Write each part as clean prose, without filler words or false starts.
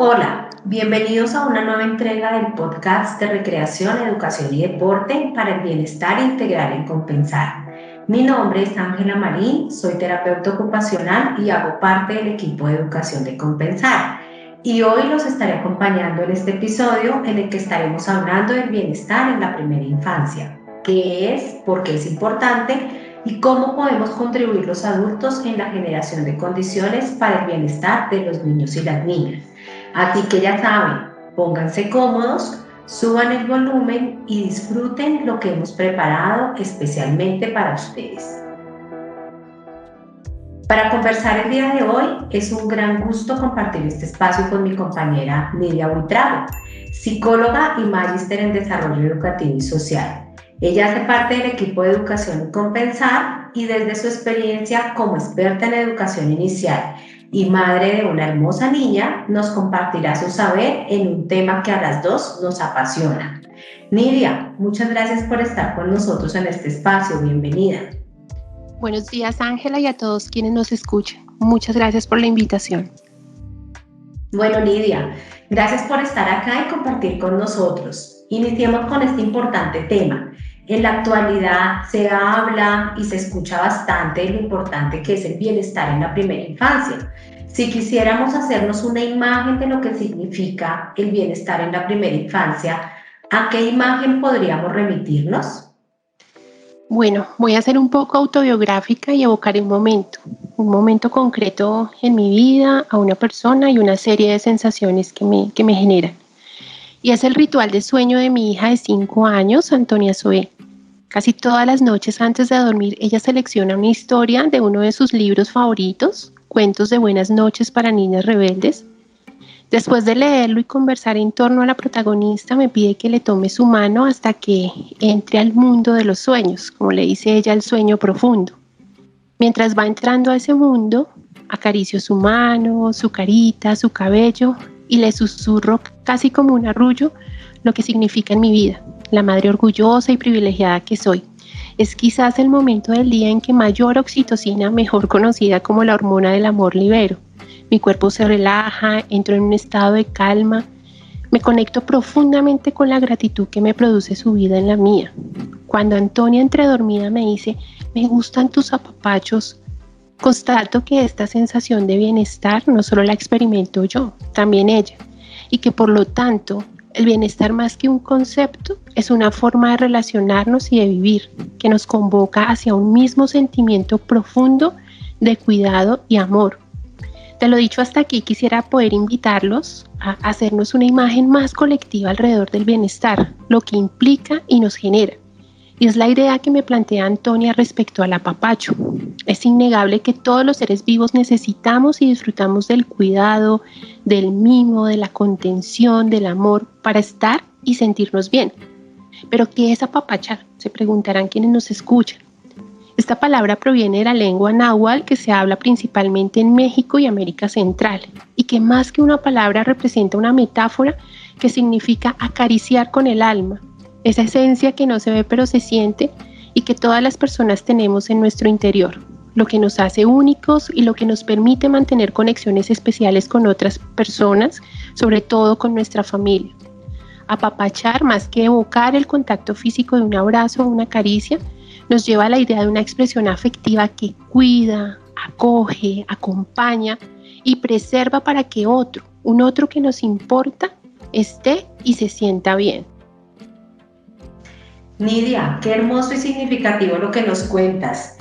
Hola, bienvenidos a una nueva entrega del podcast de Recreación, Educación y Deporte para el Bienestar Integral en Compensar. Mi nombre es Ángela Marín, soy terapeuta ocupacional y hago parte del equipo de educación de Compensar. Y hoy los estaré acompañando en este episodio en el que estaremos hablando del bienestar en la primera infancia. ¿Qué es? ¿Por qué es importante? Y cómo podemos contribuir los adultos en la generación de condiciones para el bienestar de los niños y las niñas. Así que ya saben, pónganse cómodos, suban el volumen y disfruten lo que hemos preparado especialmente para ustedes. Para conversar el día de hoy, es un gran gusto compartir este espacio con mi compañera Nidia Buitrago, psicóloga y magíster en desarrollo educativo y social. Ella hace parte del equipo de educación y Compensar y desde su experiencia como experta en educación inicial y madre de una hermosa niña, nos compartirá su saber en un tema que a las dos nos apasiona. Nidia, muchas gracias por estar con nosotros en este espacio. Bienvenida. Buenos días, Ángela, y a todos quienes nos escuchan. Muchas gracias por la invitación. Bueno, Nidia, gracias por estar acá y compartir con nosotros. Iniciemos con este importante tema. En la actualidad se habla y se escucha bastante de lo importante que es el bienestar en la primera infancia. Si quisiéramos hacernos una imagen de lo que significa el bienestar en la primera infancia, ¿a qué imagen podríamos remitirnos? Bueno, voy a ser un poco autobiográfica y evocar un momento concreto en mi vida, a una persona y una serie de sensaciones que me generan. Y es el ritual de sueño de mi hija de 5 años, Antonia Zoe. Casi todas las noches antes de dormir, ella selecciona una historia de uno de sus libros favoritos, Cuentos de Buenas Noches para Niñas Rebeldes. Después de leerlo y conversar en torno a la protagonista, me pide que le tome su mano hasta que entre al mundo de los sueños, como le dice ella, el sueño profundo. Mientras va entrando a ese mundo, acaricio su mano, su carita, su cabello y le susurro casi como un arrullo lo que significa en mi vida, la madre orgullosa y privilegiada que soy. Es quizás el momento del día en que mayor oxitocina, mejor conocida como la hormona del amor, libero. Mi cuerpo se relaja, entro en un estado de calma, me conecto profundamente con la gratitud que me produce su vida en la mía. Cuando Antonia entre dormida me dice, me gustan tus apapachos, constato que esta sensación de bienestar no solo la experimento yo, también ella, y que por lo tanto el bienestar más que un concepto es una forma de relacionarnos y de vivir, que nos convoca hacia un mismo sentimiento profundo de cuidado y amor. De lo dicho hasta aquí, quisiera poder invitarlos a hacernos una imagen más colectiva alrededor del bienestar, lo que implica y nos genera. Y es la idea que me plantea Antonia respecto al apapacho. Es innegable que todos los seres vivos necesitamos y disfrutamos del cuidado, del mimo, de la contención, del amor para estar y sentirnos bien. ¿Pero qué es apapachar? Se preguntarán quienes nos escuchan. Esta palabra proviene de la lengua náhuatl que se habla principalmente en México y América Central y que más que una palabra representa una metáfora que significa acariciar con el alma, esa esencia que no se ve pero se siente y que todas las personas tenemos en nuestro interior, lo que nos hace únicos y lo que nos permite mantener conexiones especiales con otras personas, sobre todo con nuestra familia. Apapachar, más que evocar el contacto físico de un abrazo o una caricia, nos lleva a la idea de una expresión afectiva que cuida, acoge, acompaña y preserva para que un otro que nos importa, esté y se sienta bien. Nidia, qué hermoso y significativo lo que nos cuentas.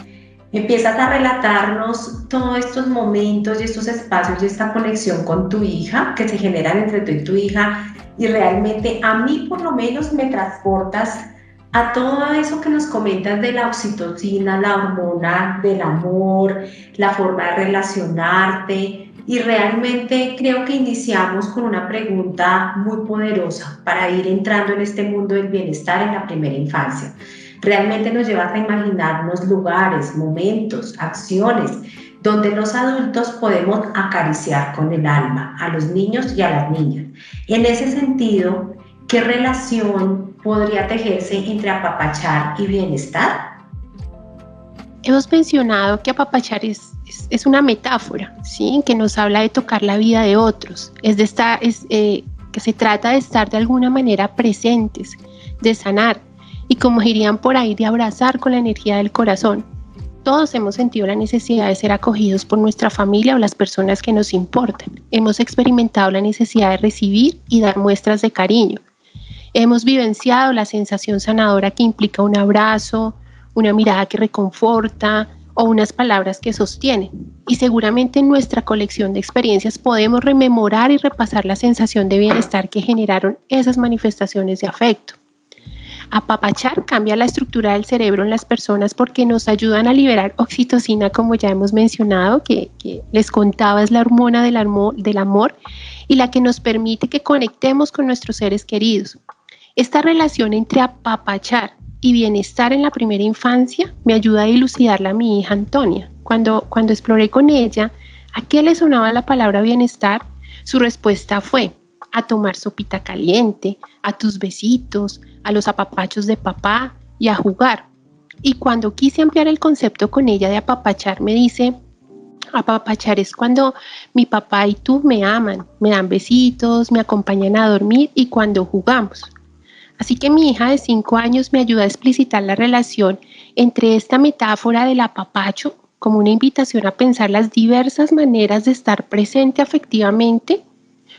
Empiezas a relatarnos todos estos momentos y estos espacios y esta conexión con tu hija que se generan entre tú y tu hija y realmente a mí por lo menos me transportas a todo eso que nos comentas de la oxitocina, la hormona del amor, la forma de relacionarte y realmente creo que iniciamos con una pregunta muy poderosa para ir entrando en este mundo del bienestar en la primera infancia. Realmente nos llevas a imaginarnos lugares, momentos, acciones donde los adultos podemos acariciar con el alma a los niños y a las niñas. En ese sentido, ¿qué relación podría tejerse entre apapachar y bienestar? Hemos mencionado que apapachar es una metáfora, ¿sí? Que nos habla de tocar la vida de otros, que se trata de estar de alguna manera presentes, de sanar y, como dirían por ahí, de abrazar con la energía del corazón. Todos hemos sentido la necesidad de ser acogidos por nuestra familia o las personas que nos importan. Hemos experimentado la necesidad de recibir y dar muestras de cariño. Hemos vivenciado la sensación sanadora que implica un abrazo, una mirada que reconforta o unas palabras que sostienen. Y seguramente en nuestra colección de experiencias podemos rememorar y repasar la sensación de bienestar que generaron esas manifestaciones de afecto. Apapachar cambia la estructura del cerebro en las personas porque nos ayudan a liberar oxitocina, como ya hemos mencionado, que les contaba es la hormona del amor y la que nos permite que conectemos con nuestros seres queridos. Esta relación entre apapachar y bienestar en la primera infancia me ayuda a dilucidarla a mi hija Antonia. Cuando exploré con ella a qué le sonaba la palabra bienestar, su respuesta fue a tomar sopita caliente, a tus besitos, a los apapachos de papá y a jugar. Y cuando quise ampliar el concepto con ella de apapachar, me dice, apapachar es cuando mi papá y tú me aman, me dan besitos, me acompañan a dormir y cuando jugamos. Así que mi hija de 5 años me ayuda a explicitar la relación entre esta metáfora del apapacho como una invitación a pensar las diversas maneras de estar presente afectivamente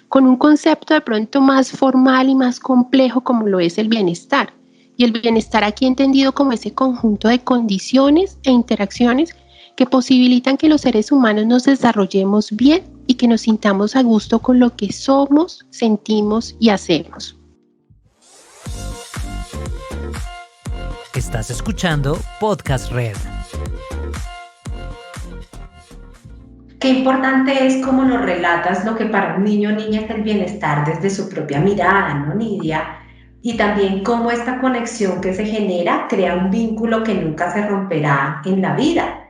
con un concepto de pronto más formal y más complejo como lo es el bienestar. Y el bienestar aquí entendido como ese conjunto de condiciones e interacciones que posibilitan que los seres humanos nos desarrollemos bien y que nos sintamos a gusto con lo que somos, sentimos y hacemos. Estás escuchando Podcast Red. Qué importante es cómo nos relatas lo que para un niño o niña es el bienestar desde su propia mirada, ¿no, Nidia? Y también cómo esta conexión que se genera crea un vínculo que nunca se romperá en la vida.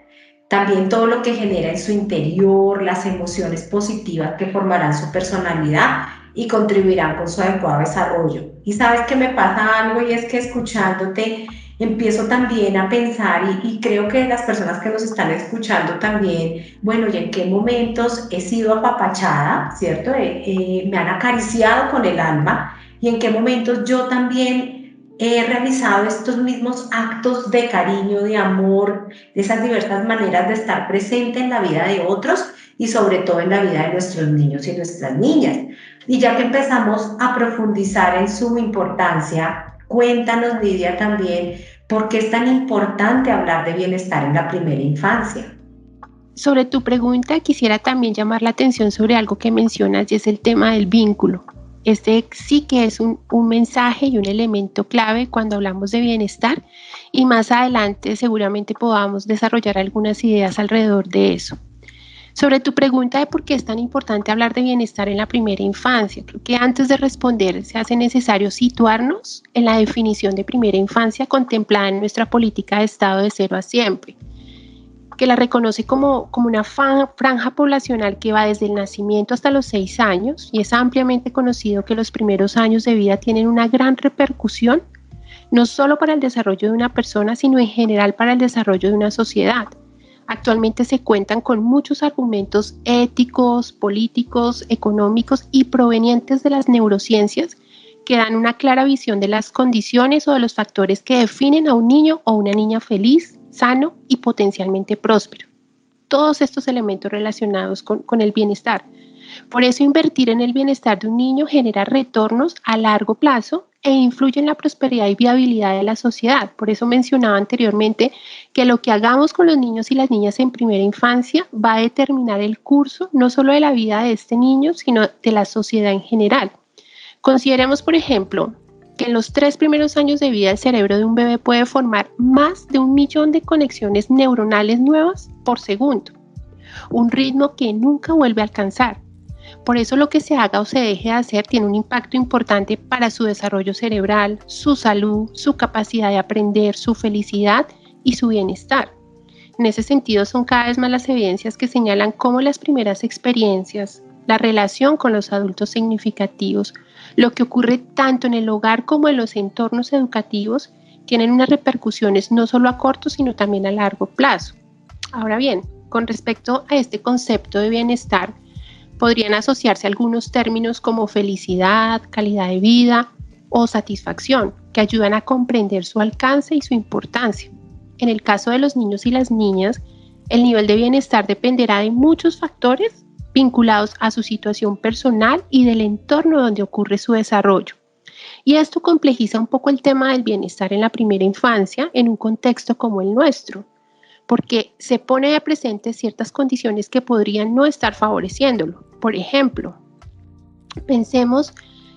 También todo lo que genera en su interior, las emociones positivas que formarán su personalidad y contribuirán con su adecuado desarrollo. Y sabes que me pasa algo y es que escuchándote empiezo también a pensar y creo que las personas que nos están escuchando también, bueno, y en qué momentos he sido apapachada, ¿cierto? Me han acariciado con el alma y en qué momentos yo también he realizado estos mismos actos de cariño, de amor, de esas diversas maneras de estar presente en la vida de otros y sobre todo en la vida de nuestros niños y nuestras niñas. Y ya que empezamos a profundizar en su importancia, cuéntanos, Lidia, también, ¿por qué es tan importante hablar de bienestar en la primera infancia? Sobre tu pregunta, quisiera también llamar la atención sobre algo que mencionas y es el tema del vínculo. Este sí que es un mensaje y un elemento clave cuando hablamos de bienestar y más adelante seguramente podamos desarrollar algunas ideas alrededor de eso. Sobre tu pregunta de por qué es tan importante hablar de bienestar en la primera infancia, creo que antes de responder se hace necesario situarnos en la definición de primera infancia contemplada en nuestra política de Estado de 0 a siempre, que la reconoce como una franja poblacional que va desde el nacimiento hasta los 6 años y es ampliamente conocido que los primeros años de vida tienen una gran repercusión, no solo para el desarrollo de una persona, sino en general para el desarrollo de una sociedad. Actualmente se cuentan con muchos argumentos éticos, políticos, económicos y provenientes de las neurociencias que dan una clara visión de las condiciones o de los factores que definen a un niño o una niña feliz, sano y potencialmente próspero. Todos estos elementos relacionados con el bienestar. Por eso invertir en el bienestar de un niño genera retornos a largo plazo e influye en la prosperidad y viabilidad de la sociedad. Por eso mencionaba anteriormente que lo que hagamos con los niños y las niñas en primera infancia va a determinar el curso no solo de la vida de este niño, sino de la sociedad en general. Consideremos, por ejemplo, que en los 3 primeros años de vida el cerebro de un bebé puede formar más de 1 millón de conexiones neuronales nuevas por segundo, un ritmo que nunca vuelve a alcanzar. Por eso lo que se haga o se deje de hacer tiene un impacto importante para su desarrollo cerebral, su salud, su capacidad de aprender, su felicidad y su bienestar. En ese sentido, son cada vez más las evidencias que señalan cómo las primeras experiencias, la relación con los adultos significativos, lo que ocurre tanto en el hogar como en los entornos educativos, tienen unas repercusiones no solo a corto, sino también a largo plazo. Ahora bien, con respecto a este concepto de bienestar, podrían asociarse algunos términos como felicidad, calidad de vida o satisfacción, que ayudan a comprender su alcance y su importancia. En el caso de los niños y las niñas, el nivel de bienestar dependerá de muchos factores vinculados a su situación personal y del entorno donde ocurre su desarrollo. Y esto complejiza un poco el tema del bienestar en la primera infancia en un contexto como el nuestro, porque se pone de presente ciertas condiciones que podrían no estar favoreciéndolo. Por ejemplo, pensemos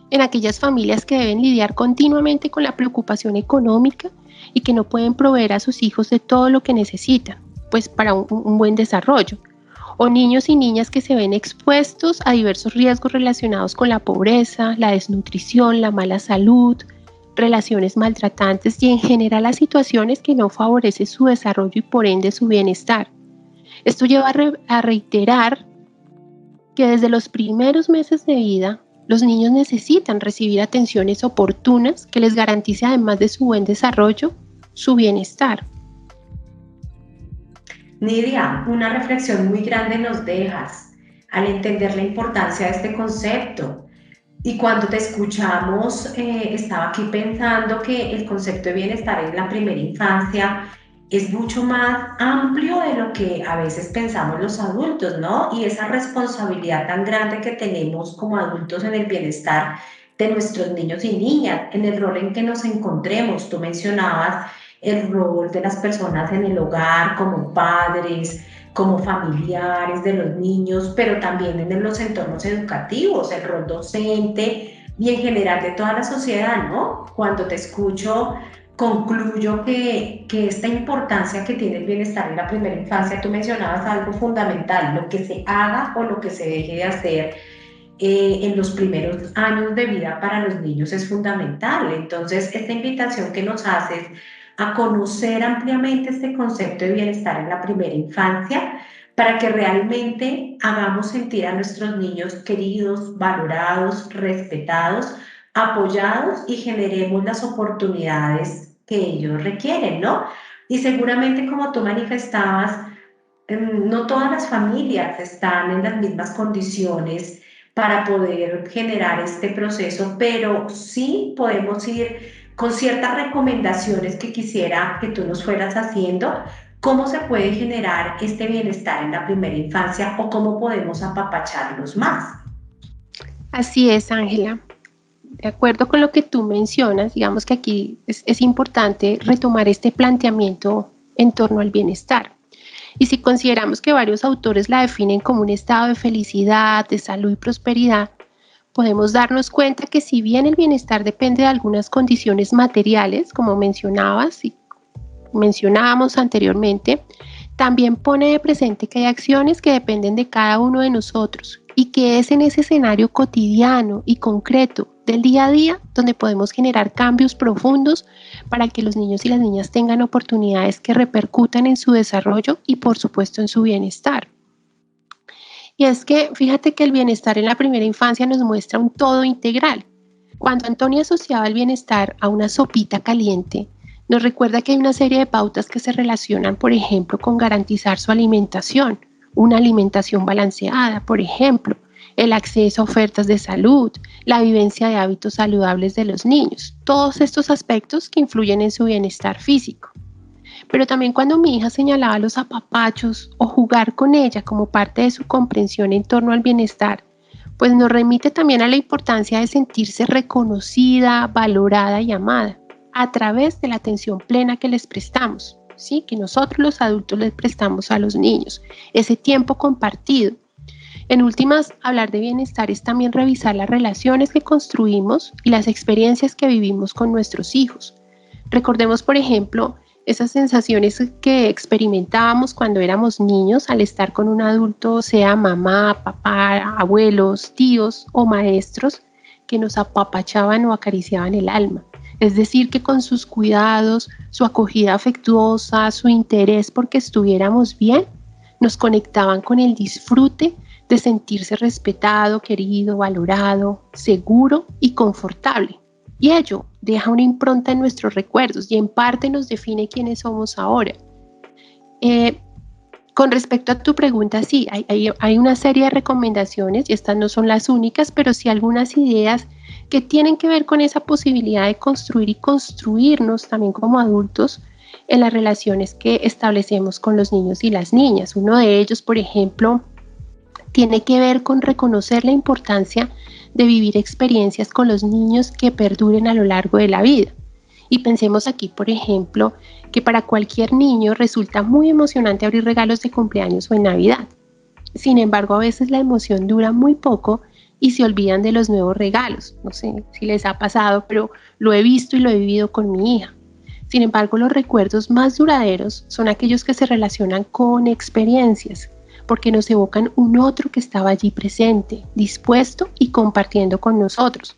en aquellas familias que deben lidiar continuamente con la preocupación económica y que no pueden proveer a sus hijos de todo lo que necesitan, pues para un buen desarrollo. O niños y niñas que se ven expuestos a diversos riesgos relacionados con la pobreza, la desnutrición, la mala salud, relaciones maltratantes y en general a situaciones que no favorecen su desarrollo y por ende su bienestar. Esto lleva a reiterar que desde los primeros meses de vida, los niños necesitan recibir atenciones oportunas que les garantice, además de su buen desarrollo, su bienestar. Nidia, una reflexión muy grande nos dejas al entender la importancia de este concepto. Y cuando te escuchamos, estaba aquí pensando que el concepto de bienestar en la primera infancia es mucho más amplio de lo que a veces pensamos los adultos, ¿no? Y esa responsabilidad tan grande que tenemos como adultos en el bienestar de nuestros niños y niñas, en el rol en que nos encontremos. Tú mencionabas el rol de las personas en el hogar como padres, como familiares de los niños, pero también en los entornos educativos, el rol docente y en general de toda la sociedad, ¿no? Cuando te escucho, concluyo que esta importancia que tiene el bienestar en la primera infancia, tú mencionabas algo fundamental, lo que se haga o lo que se deje de hacer en los primeros años de vida para los niños es fundamental. Entonces, esta invitación que nos haces a conocer ampliamente este concepto de bienestar en la primera infancia para que realmente hagamos sentir a nuestros niños queridos, valorados, respetados, apoyados y generemos las oportunidades que ellos requieren, ¿no? Y seguramente como tú manifestabas, no todas las familias están en las mismas condiciones para poder generar este proceso, pero sí podemos ir con ciertas recomendaciones que quisiera que tú nos fueras haciendo, cómo se puede generar este bienestar en la primera infancia o cómo podemos apapacharlos más. Así es, Ángela. De acuerdo con lo que tú mencionas, digamos que aquí es importante retomar este planteamiento en torno al bienestar. Y si consideramos que varios autores la definen como un estado de felicidad, de salud y prosperidad, podemos darnos cuenta que si bien el bienestar depende de algunas condiciones materiales, como mencionábamos anteriormente, también pone de presente que hay acciones que dependen de cada uno de nosotros y que es en ese escenario cotidiano y concreto del día a día donde podemos generar cambios profundos para que los niños y las niñas tengan oportunidades que repercutan en su desarrollo y por supuesto en su bienestar. Y es que fíjate que el bienestar en la primera infancia nos muestra un todo integral. Cuando Antonia asociaba el bienestar a una sopita caliente, nos recuerda que hay una serie de pautas que se relacionan, por ejemplo, con garantizar su alimentación, una alimentación balanceada, por ejemplo, el acceso a ofertas de salud, la vivencia de hábitos saludables de los niños, todos estos aspectos que influyen en su bienestar físico. Pero también cuando mi hija señalaba los apapachos o jugar con ella como parte de su comprensión en torno al bienestar, pues nos remite también a la importancia de sentirse reconocida, valorada y amada a través de la atención plena que les prestamos, ¿sí? Que nosotros los adultos les prestamos a los niños, ese tiempo compartido. En últimas, hablar de bienestar es también revisar las relaciones que construimos y las experiencias que vivimos con nuestros hijos. Recordemos, por ejemplo, esas sensaciones que experimentábamos cuando éramos niños al estar con un adulto, sea mamá, papá, abuelos, tíos o maestros, que nos apapachaban o acariciaban el alma. Es decir, que con sus cuidados, su acogida afectuosa, su interés porque estuviéramos bien, nos conectaban con el disfrute de sentirse respetado, querido, valorado, seguro y confortable. Y ello deja una impronta en nuestros recuerdos y en parte nos define quiénes somos ahora. Con respecto a tu pregunta, sí, hay una serie de recomendaciones y estas no son las únicas, pero sí algunas ideas que tienen que ver con esa posibilidad de construir y construirnos también como adultos en las relaciones que establecemos con los niños y las niñas. Uno de ellos, por ejemplo, tiene que ver con reconocer la importancia de vivir experiencias con los niños que perduren a lo largo de la vida. Y pensemos aquí, por ejemplo, que para cualquier niño resulta muy emocionante abrir regalos de cumpleaños o en Navidad. Sin embargo, a veces la emoción dura muy poco y se olvidan de los nuevos regalos. No sé si les ha pasado, pero lo he visto y lo he vivido con mi hija. Sin embargo, los recuerdos más duraderos son aquellos que se relacionan con experiencias, porque nos evocan un otro que estaba allí presente, dispuesto y compartiendo con nosotros.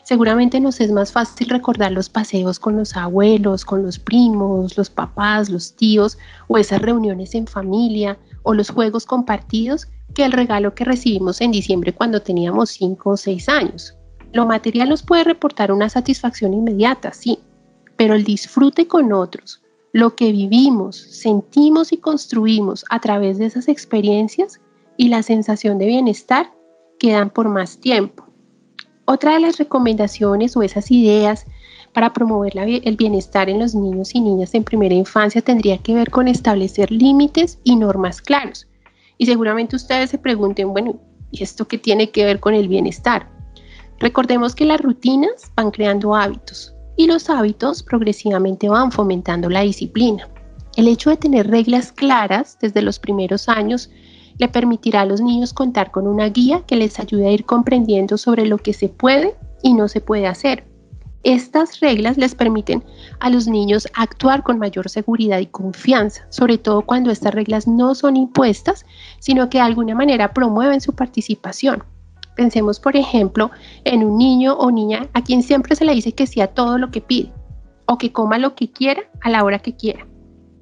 Seguramente nos es más fácil recordar los paseos con los abuelos, con los primos, los papás, los tíos, o esas reuniones en familia, o los juegos compartidos, que el regalo que recibimos en diciembre cuando teníamos 5 o 6 años. Lo material nos puede reportar una satisfacción inmediata, sí, pero el disfrute con otros, lo que vivimos, sentimos y construimos a través de esas experiencias y la sensación de bienestar quedan por más tiempo. Otra de las recomendaciones o esas ideas para promover el bienestar en los niños y niñas en primera infancia tendría que ver con establecer límites y normas claros. Y seguramente ustedes se pregunten, bueno, ¿y esto qué tiene que ver con el bienestar? Recordemos que las rutinas van creando hábitos y los hábitos progresivamente van fomentando la disciplina. El hecho de tener reglas claras desde los primeros años le permitirá a los niños contar con una guía que les ayude a ir comprendiendo sobre lo que se puede y no se puede hacer. Estas reglas les permiten a los niños actuar con mayor seguridad y confianza, sobre todo cuando estas reglas no son impuestas, sino que de alguna manera promueven su participación. Pensemos, por ejemplo, en un niño o niña a quien siempre se le dice que sí a todo lo que pide, o que coma lo que quiera a la hora que quiera.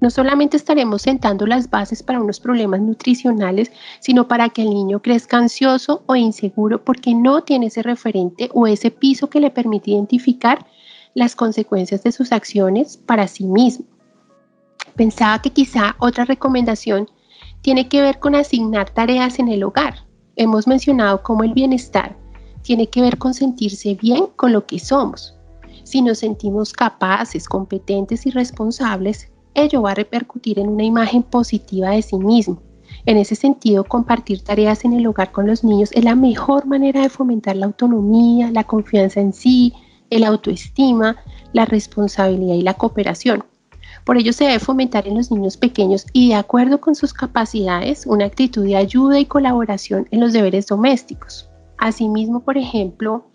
No solamente estaremos sentando las bases para unos problemas nutricionales, sino para que el niño crezca ansioso o inseguro porque no tiene ese referente o ese piso que le permite identificar las consecuencias de sus acciones para sí mismo. Pensaba que quizá otra recomendación tiene que ver con asignar tareas en el hogar. Hemos mencionado cómo el bienestar tiene que ver con sentirse bien con lo que somos. Si nos sentimos capaces, competentes y responsables, ello va a repercutir en una imagen positiva de sí mismo. En ese sentido, compartir tareas en el hogar con los niños es la mejor manera de fomentar la autonomía, la confianza en sí, el autoestima, la responsabilidad y la cooperación. Por ello se debe fomentar en los niños pequeños y de acuerdo con sus capacidades una actitud de ayuda y colaboración en los deberes domésticos. Asimismo, por ejemplo,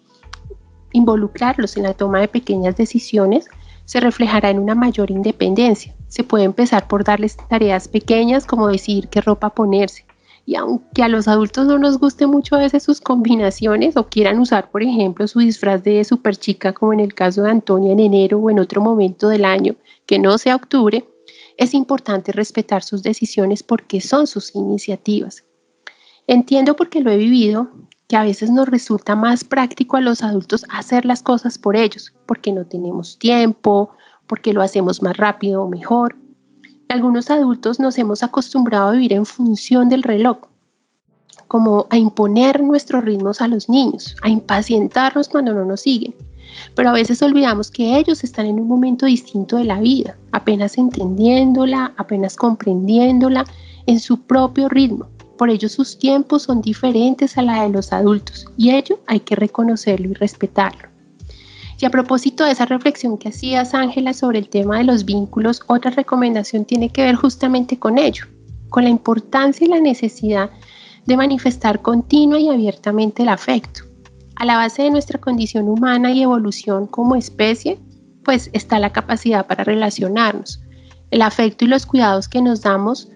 involucrarlos en la toma de pequeñas decisiones se reflejará en una mayor independencia. Se puede empezar por darles tareas pequeñas como decidir qué ropa ponerse. Y aunque a los adultos no nos guste mucho a veces sus combinaciones o quieran usar, por ejemplo, su disfraz de superchica como en el caso de Antonia en enero o en otro momento del año que no sea octubre, es importante respetar sus decisiones porque son sus iniciativas. Entiendo porque lo he vivido que a veces nos resulta más práctico a los adultos hacer las cosas por ellos, porque no tenemos tiempo, porque lo hacemos más rápido o mejor. Algunos adultos nos hemos acostumbrado a vivir en función del reloj, como a imponer nuestros ritmos a los niños, a impacientarnos cuando no nos siguen. Pero a veces olvidamos que ellos están en un momento distinto de la vida, apenas entendiéndola, apenas comprendiéndola en su propio ritmo. Por ello sus tiempos son diferentes a la de los adultos y ello hay que reconocerlo y respetarlo. Y a propósito de esa reflexión que hacías, Ángela, sobre el tema de los vínculos, otra recomendación tiene que ver justamente con ello, con la importancia y la necesidad de manifestar continua y abiertamente el afecto. A la base de nuestra condición humana y evolución como especie, pues está la capacidad para relacionarnos. El afecto y los cuidados que nos damos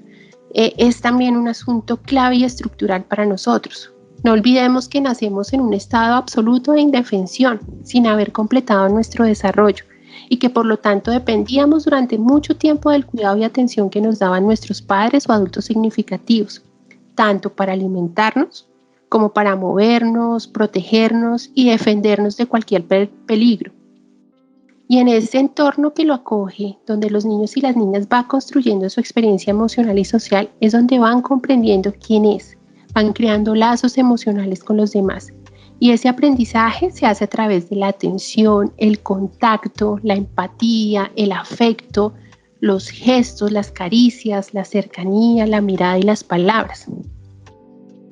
es también un asunto clave y estructural para nosotros. No olvidemos que nacemos en un estado absoluto de indefensión, sin haber completado nuestro desarrollo, y que por lo tanto dependíamos durante mucho tiempo del cuidado y atención que nos daban nuestros padres o adultos significativos, tanto para alimentarnos como para movernos, protegernos y defendernos de cualquier peligro. Y en ese entorno que lo acoge, donde los niños y las niñas van construyendo su experiencia emocional y social, es donde van comprendiendo quién es, van creando lazos emocionales con los demás. Y ese aprendizaje se hace a través de la atención, el contacto, la empatía, el afecto, los gestos, las caricias, la cercanía, la mirada y las palabras.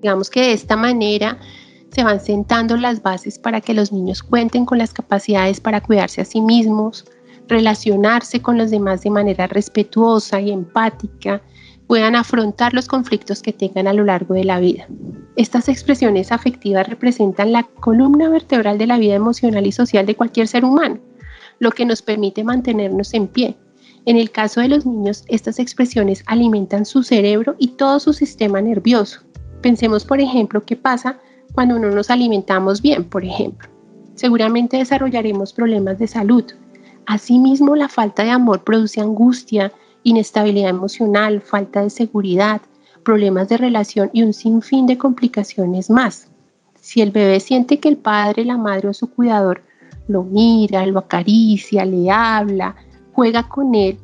Digamos que de esta manera se van sentando las bases para que los niños cuenten con las capacidades para cuidarse a sí mismos, relacionarse con los demás de manera respetuosa y empática, puedan afrontar los conflictos que tengan a lo largo de la vida. Estas expresiones afectivas representan la columna vertebral de la vida emocional y social de cualquier ser humano, lo que nos permite mantenernos en pie. En el caso de los niños, estas expresiones alimentan su cerebro y todo su sistema nervioso. Pensemos, por ejemplo, qué pasa cuando no nos alimentamos bien, por ejemplo. Seguramente desarrollaremos problemas de salud. Asimismo, la falta de amor produce angustia, inestabilidad emocional, falta de seguridad, problemas de relación y un sinfín de complicaciones más. Si el bebé siente que el padre, la madre o su cuidador lo mira, lo acaricia, le habla, juega con él,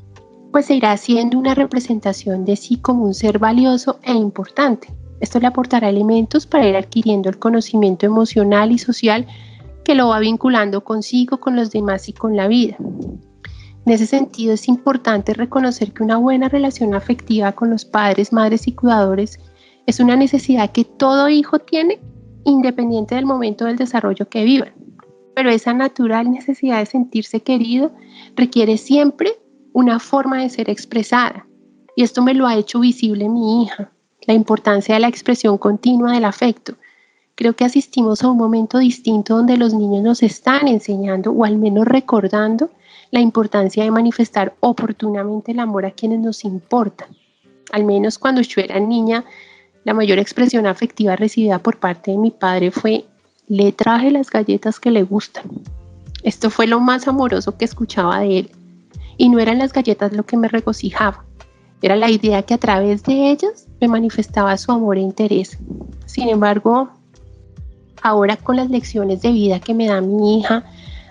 pues se irá haciendo una representación de sí como un ser valioso e importante. Esto le aportará elementos para ir adquiriendo el conocimiento emocional y social que lo va vinculando consigo, con los demás y con la vida. En ese sentido, es importante reconocer que una buena relación afectiva con los padres, madres y cuidadores es una necesidad que todo hijo tiene, independiente del momento del desarrollo que vivan. Pero esa natural necesidad de sentirse querido requiere siempre una forma de ser expresada. Y esto me lo ha hecho visible mi hija. La importancia de la expresión continua del afecto. Creo que asistimos a un momento distinto donde los niños nos están enseñando o al menos recordando la importancia de manifestar oportunamente el amor a quienes nos importan. Al menos cuando yo era niña, la mayor expresión afectiva recibida por parte de mi padre fue: le traje las galletas que le gustan. Esto fue lo más amoroso que escuchaba de él. Y no eran las galletas lo que me regocijaba. Era la idea que a través de ellas me manifestaba su amor e interés. Sin embargo, ahora con las lecciones de vida que me da mi hija,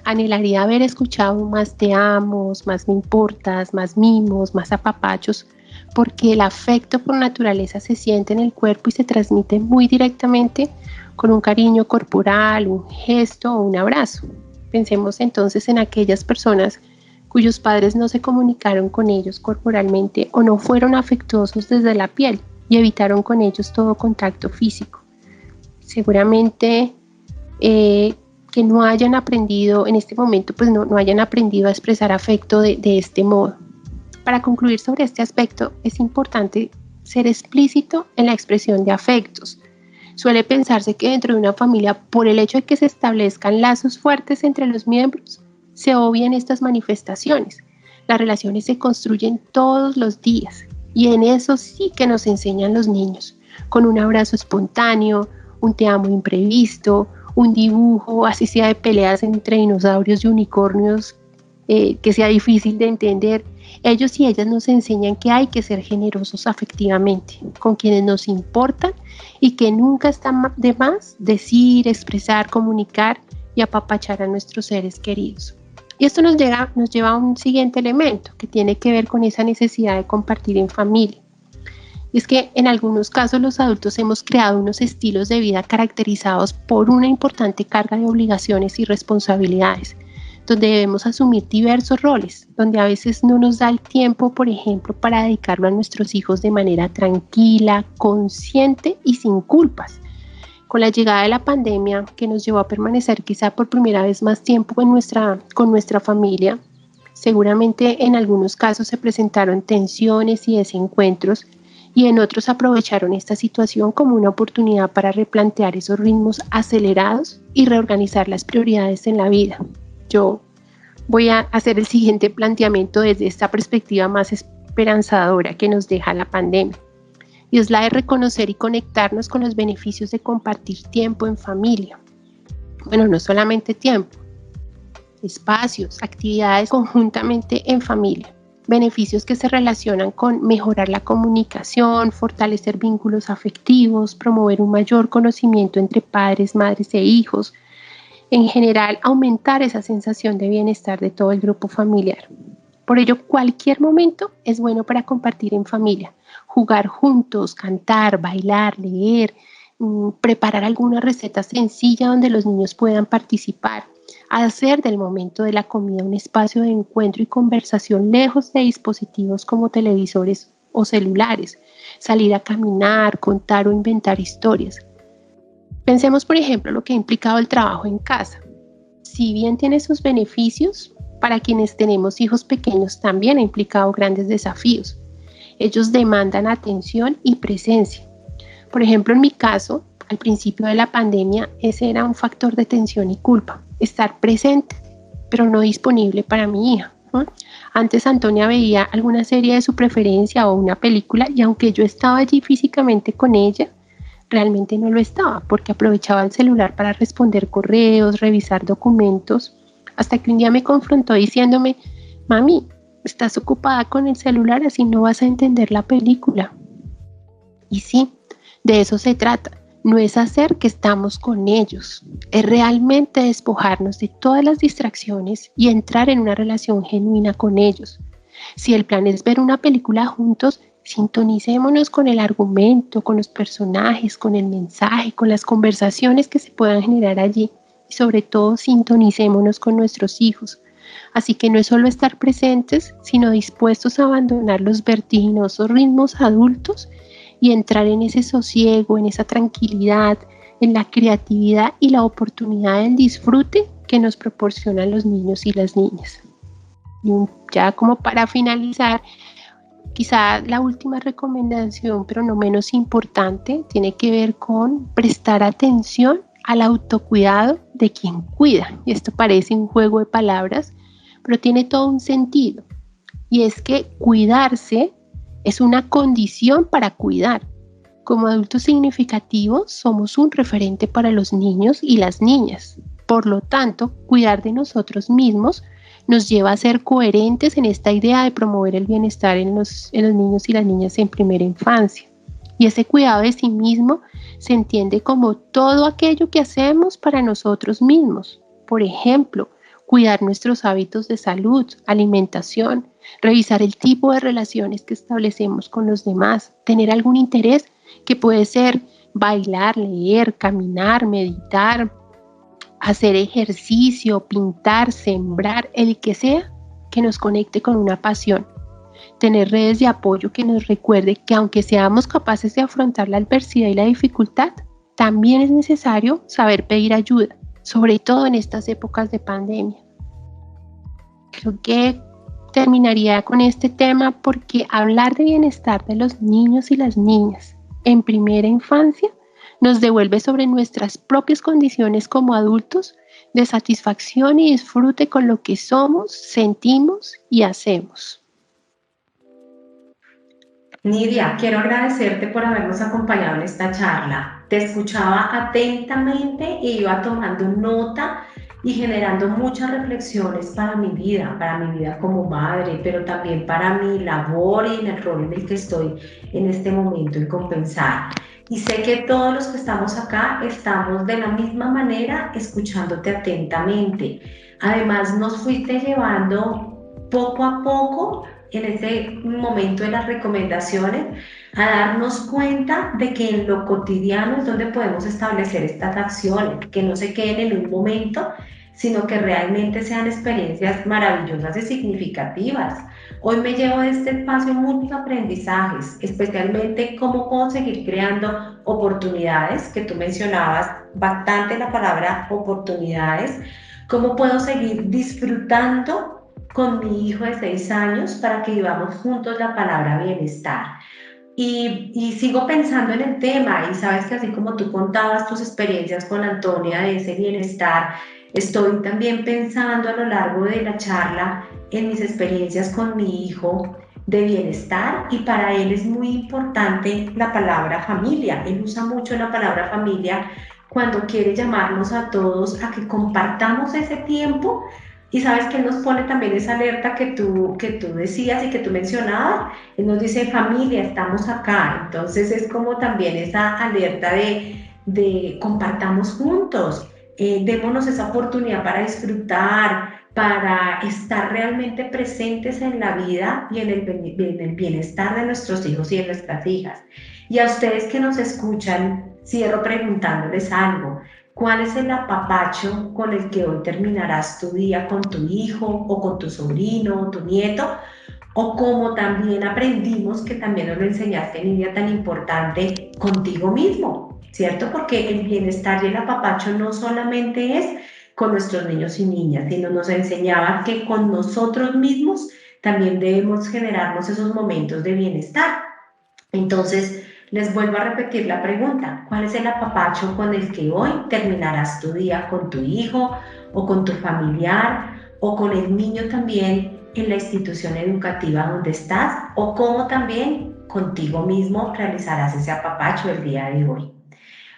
anhelaría haber escuchado más te amos, más me importas, más mimos, más apapachos, porque el afecto por naturaleza se siente en el cuerpo y se transmite muy directamente con un cariño corporal, un gesto o un abrazo. Pensemos entonces en aquellas personas cuyos padres no se comunicaron con ellos corporalmente o no fueron afectuosos desde la piel y evitaron con ellos todo contacto físico. Seguramente que no hayan aprendido en este momento, pues no hayan aprendido a expresar afecto de este modo. Para concluir sobre este aspecto, es importante ser explícito en la expresión de afectos. Suele pensarse que dentro de una familia, por el hecho de que se establezcan lazos fuertes entre los miembros, se obvian estas manifestaciones. Las relaciones se construyen todos los días y en eso sí que nos enseñan los niños, con un abrazo espontáneo, un te amo imprevisto, un dibujo, así sea de peleas entre dinosaurios y unicornios, que sea difícil de entender. Ellos y ellas nos enseñan que hay que ser generosos afectivamente con quienes nos importan y que nunca está de más decir, expresar, comunicar y apapachar a nuestros seres queridos. Y esto nos lleva a un siguiente elemento que tiene que ver con esa necesidad de compartir en familia. Y es que en algunos casos los adultos hemos creado unos estilos de vida caracterizados por una importante carga de obligaciones y responsabilidades, donde debemos asumir diversos roles, donde a veces no nos da el tiempo, por ejemplo, para dedicarlo a nuestros hijos de manera tranquila, consciente y sin culpas. Con la llegada de la pandemia, que nos llevó a permanecer quizá por primera vez más tiempo con nuestra familia, seguramente en algunos casos se presentaron tensiones y desencuentros, y en otros aprovecharon esta situación como una oportunidad para replantear esos ritmos acelerados y reorganizar las prioridades en la vida. Yo voy a hacer el siguiente planteamiento desde esta perspectiva más esperanzadora que nos deja la pandemia, y es la de reconocer y conectarnos con los beneficios de compartir tiempo en familia. Bueno, no solamente tiempo, espacios, actividades conjuntamente en familia. Beneficios que se relacionan con mejorar la comunicación, fortalecer vínculos afectivos, promover un mayor conocimiento entre padres, madres e hijos, En general, aumentar esa sensación de bienestar de todo el grupo familiar. Por ello, cualquier momento es bueno para compartir en familia, jugar juntos, cantar, bailar, leer, preparar alguna receta sencilla donde los niños puedan participar, hacer del momento de la comida un espacio de encuentro y conversación lejos de dispositivos como televisores o celulares, salir a caminar, contar o inventar historias. Pensemos, por ejemplo, lo que ha implicado el trabajo en casa. Si bien tiene sus beneficios, para quienes tenemos hijos pequeños también ha implicado grandes desafíos. Ellos demandan atención y presencia. Por ejemplo, en mi caso, al principio de la pandemia, ese era un factor de tensión y culpa, estar presente, pero no disponible para mi hija. Antes Antonia veía alguna serie de su preferencia o una película y aunque yo estaba allí físicamente con ella, realmente no lo estaba porque aprovechaba el celular para responder correos, revisar documentos, hasta que un día me confrontó diciéndome: mami, estás ocupada con el celular, así no vas a entender la película. Y sí, de eso se trata. No es hacer que estamos con ellos, es realmente despojarnos de todas las distracciones y entrar en una relación genuina con ellos. Si el plan es ver una película juntos, sintonicémonos con el argumento, con los personajes, con el mensaje, con las conversaciones que se puedan generar allí. Y sobre todo, sintonicémonos con nuestros hijos. Así que no es solo estar presentes, sino dispuestos a abandonar los vertiginosos ritmos adultos y entrar en ese sosiego, en esa tranquilidad, en la creatividad y la oportunidad del disfrute que nos proporcionan los niños y las niñas. Y ya como para finalizar, quizá la última recomendación, pero no menos importante, tiene que ver con prestar atención al autocuidado de quien cuida. Y esto parece un juego de palabras, pero tiene todo un sentido. Y es que cuidarse es una condición para cuidar. Como adultos significativos, somos un referente para los niños y las niñas. Por lo tanto, cuidar de nosotros mismos nos lleva a ser coherentes en esta idea de promover el bienestar en los niños y las niñas en primera infancia. Y ese cuidado de sí mismo se entiende como todo aquello que hacemos para nosotros mismos. Por ejemplo, cuidar nuestros hábitos de salud, alimentación, revisar el tipo de relaciones que establecemos con los demás, tener algún interés que puede ser bailar, leer, caminar, meditar, hacer ejercicio, pintar, sembrar, el que sea que nos conecte con una pasión. Tener redes de apoyo que nos recuerde que aunque seamos capaces de afrontar la adversidad y la dificultad, también es necesario saber pedir ayuda, sobre todo en estas épocas de pandemia. Creo que terminaría con este tema porque hablar de bienestar de los niños y las niñas en primera infancia nos devuelve sobre nuestras propias condiciones como adultos de satisfacción y disfrute con lo que somos, sentimos y hacemos. Nidia, quiero agradecerte por habernos acompañado en esta charla. Te escuchaba atentamente e iba tomando nota y generando muchas reflexiones para mi vida como madre, pero también para mi labor y en el rol en el que estoy en este momento en Compensar. Y sé que todos los que estamos acá estamos de la misma manera escuchándote atentamente. Además, nos fuiste llevando poco a poco en este momento de las recomendaciones a darnos cuenta de que en lo cotidiano es donde podemos establecer estas acciones, que no se queden en un momento, sino que realmente sean experiencias maravillosas y significativas. Hoy me llevo de este espacio muchos aprendizajes, especialmente cómo puedo seguir creando oportunidades, que tú mencionabas bastante la palabra oportunidades, cómo puedo seguir disfrutando con mi hijo de 6 años para que vivamos juntos la palabra bienestar. Y sigo pensando en el tema y sabes que así como tú contabas tus experiencias con Antonia de ese bienestar, estoy también pensando a lo largo de la charla en mis experiencias con mi hijo de bienestar y para él es muy importante la palabra familia. Él usa mucho la palabra familia cuando quiere llamarnos a todos a que compartamos ese tiempo. Y sabes que él nos pone también esa alerta que tú decías y que tú mencionabas. Él nos dice, familia, estamos acá. Entonces es como también esa alerta de compartamos juntos. Démonos esa oportunidad para disfrutar, para estar realmente presentes en la vida y en el bienestar de nuestros hijos y de nuestras hijas. Y a ustedes que nos escuchan, cierro preguntándoles algo. ¿Cuál es el apapacho con el que hoy terminarás tu día con tu hijo o con tu sobrino o tu nieto? O como también aprendimos, que también nos lo enseñaste en línea tan importante, contigo mismo, ¿cierto? Porque el bienestar y el apapacho no solamente es con nuestros niños y niñas, sino nos enseñaba que con nosotros mismos también debemos generarnos esos momentos de bienestar. Entonces, les vuelvo a repetir la pregunta: ¿cuál es el apapacho con el que hoy terminarás tu día con tu hijo o con tu familiar o con el niño también en la institución educativa donde estás, o cómo también contigo mismo realizarás ese apapacho el día de hoy?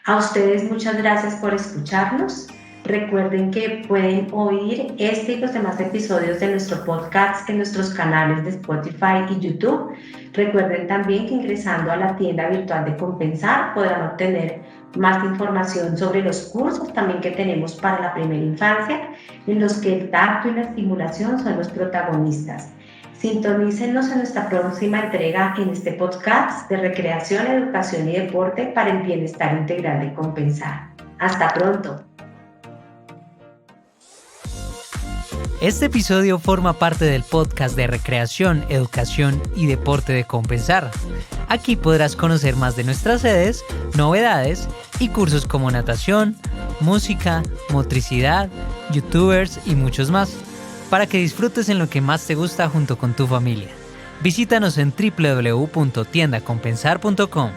A ustedes muchas gracias por escucharnos. Recuerden que pueden oír este y los demás episodios de nuestro podcast en nuestros canales de Spotify y YouTube. Recuerden también que ingresando a la tienda virtual de Compensar podrán obtener más información sobre los cursos también que tenemos para la primera infancia, en los que el tacto y la estimulación son los protagonistas. Sintonícenos en nuestra próxima entrega en este podcast de recreación, educación y deporte para el bienestar integral de Compensar. Hasta pronto. Este episodio forma parte del podcast de recreación, educación y deporte de Compensar. Aquí podrás conocer más de nuestras sedes, novedades y cursos como natación, música, motricidad, youtubers y muchos más, para que disfrutes en lo que más te gusta junto con tu familia. Visítanos en www.tiendacompensar.com.